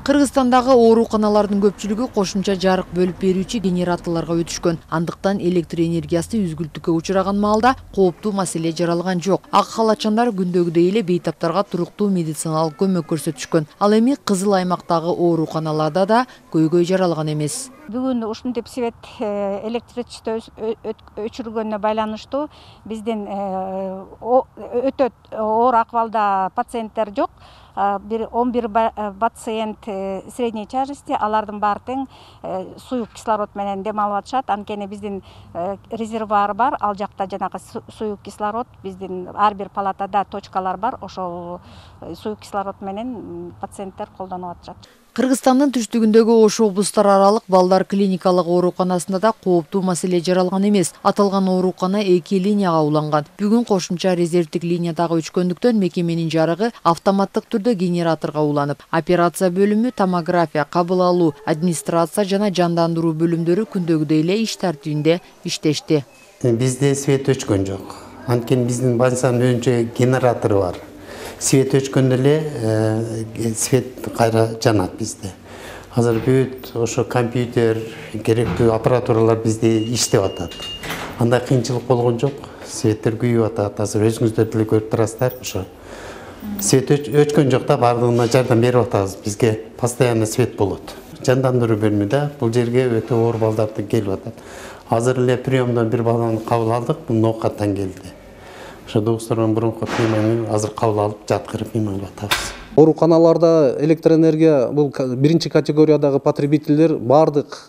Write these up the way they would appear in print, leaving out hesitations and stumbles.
Кыргызстандагы ооруканалардын көпчүлүгү кошумча жарык бөлүп берүүчү генераторлорго өтүшкөн. Андыктан электр энергиясы үзгүлтүккө учураган маалда кооптуу маселе жаралган жок. Ак халатчандар күндөгүдөй эле бейтаптарга туруктуу медициналык көмөк көрсөтүшкөн. Ал эми кызыл аймактагы ооруканаларда да көйгөй жаралган эмес. Бүгүн ушинтип свет электричество өчүргөнүнө байланыштуу биздин өтө оор акыбалда пациенттер жок. 11 пациент средней тяжести, алардын баары тең суюк кислород менен дем алып атышат. Анткени биздин резервуар бар, ал жакта жанагы суюк кислород, биздин ар бир палатада точкалар бар, ошол суюк кислород менен пациенттер колдонуп атышат. Кыргызстандын түштүгүндөгү Ош облустар аралык балдар клиникалык ооруканасында да кооптуу маселе жаралган эмес. Аталган оорукана 2 линияга уланган. Бүгүн кошумча резервдик линия дагы өчкөндүктөн мекеменин жарыгы автоматтык түрдө генераторго уланып, операция бөлүмү, томография, кабыл алуу, администрация жана жандандыруу бөлүмдөрү күндөгүдөй эле иш тартибинде иштешти. Бизде свет өчкөн жок. Анткени биздин больницанын өзүнчө генератору бар. Свет өчкөндө эле свет кайра жанат бизде. Азыр бүт ошо компьютер, керектүү аппаратуралар бизде иштеп атат. Андай кыйынчылык болгон жок. Светтер күйүп атат. Азыр өзүңүздөр деле көрүп турасыздар. Ошо свет өчкөн жокта бардыгына жардам берип атабыз. Бизге постоянно свет болот. Жандандыруу бөлүмүндө бул жерге өтө оор балдарды келип атат. Азыр эле приемдон бир баланы кабыл алдык. Бул ноокаттан келди. Ошо добустордон мурунку пневмонияны азыр кабыл алып жаткырып эмгелеп атабыз. Ооруканаларда электроэнергия бул биринчи категориядагы потребительдер бардык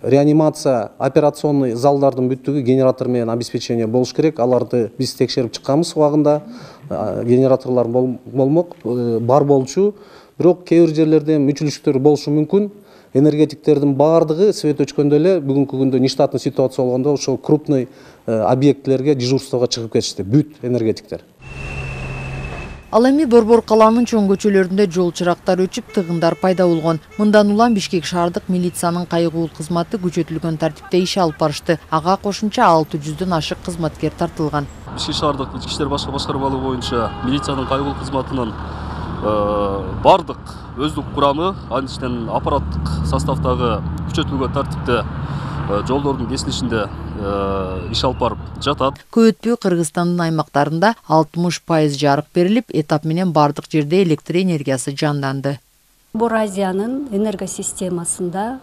реанимация, операционный залдардын бүттүгү генератор менен обеспечение болуш керек. Аларды биз текшерип чыкканбыз убагында. Генераторлор болмок, бар болчу. Бирок кээ бир жерлерде мүчүлүштөр болушу мүмкүн. Энергетиктердин бардыгы свет өчкөндө эле бүгүнкү күндө нештатный ситуация болгондо ошол крупный объектилерге дежурствого чыгып кетишти бүт энергетиктер. Ал эми Борбор калаанын чоң көчөлөрүндө жол чырактар өчүп, тыгындар пайда болгон. Мындан улам Бишкек шаардык милициянын кайгылуу кызматы күчөтүлгөн тартипте иш алып барышты. Ага кошумча 600дөн ашык кызматкер тартылган. Бишкек шаардык ички иштер башкармалыгы боюнча милициянын кайгылуу кызматынын бардык өздүк курамы, анын ичинен аппараттык составдагы күчөтүлгөн тартипте жолдордун кесилишинде иш алып барып жатат. Көп өтпөй Кыргызстандын аймактарында 60% жарык берилип, этап менен бардык жерде электр энергиясы жанданды. Боразиянын энергосистемасында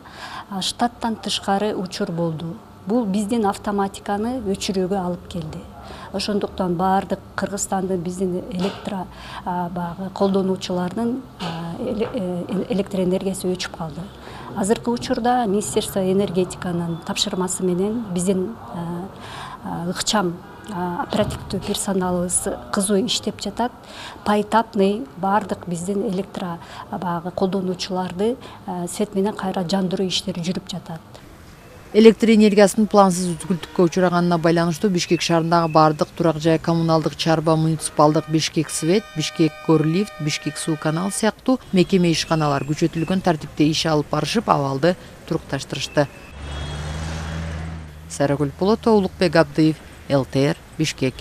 штаттан тышкары учур болду. Бул биздин автоматиканы өчүрүүгө алып келди. Ошондуктан бардык Кыргызстандын биздин электро колдонуучулардын электр энергиясы өчүп калды. Азыркы учурда Министерство энергетиканын тапшырмасы менен биздин ыкчам оперативдүү персоналыбыз кызуу иштеп жатат. Поэтапный бардык биздин электро колдонуучуларды свет менен кайра жандыруу иштери жүрүп жатат. Электр энергиясынын плансыз үзгүлтүккө учураганына байланыштуу Бишкек шаарындагы бардык турак жай коммуналдык чарба муниципалдык Бишкек свет, Бишкек горлифт, Бишкек суу канал сыяктуу мекеме ишканалар күчөтүлгөн тартипте иш алып барышып, абалды турукташтырышты. Сарагүл Полотова, Улукбек Абдыев, ЛТР, Бишкек.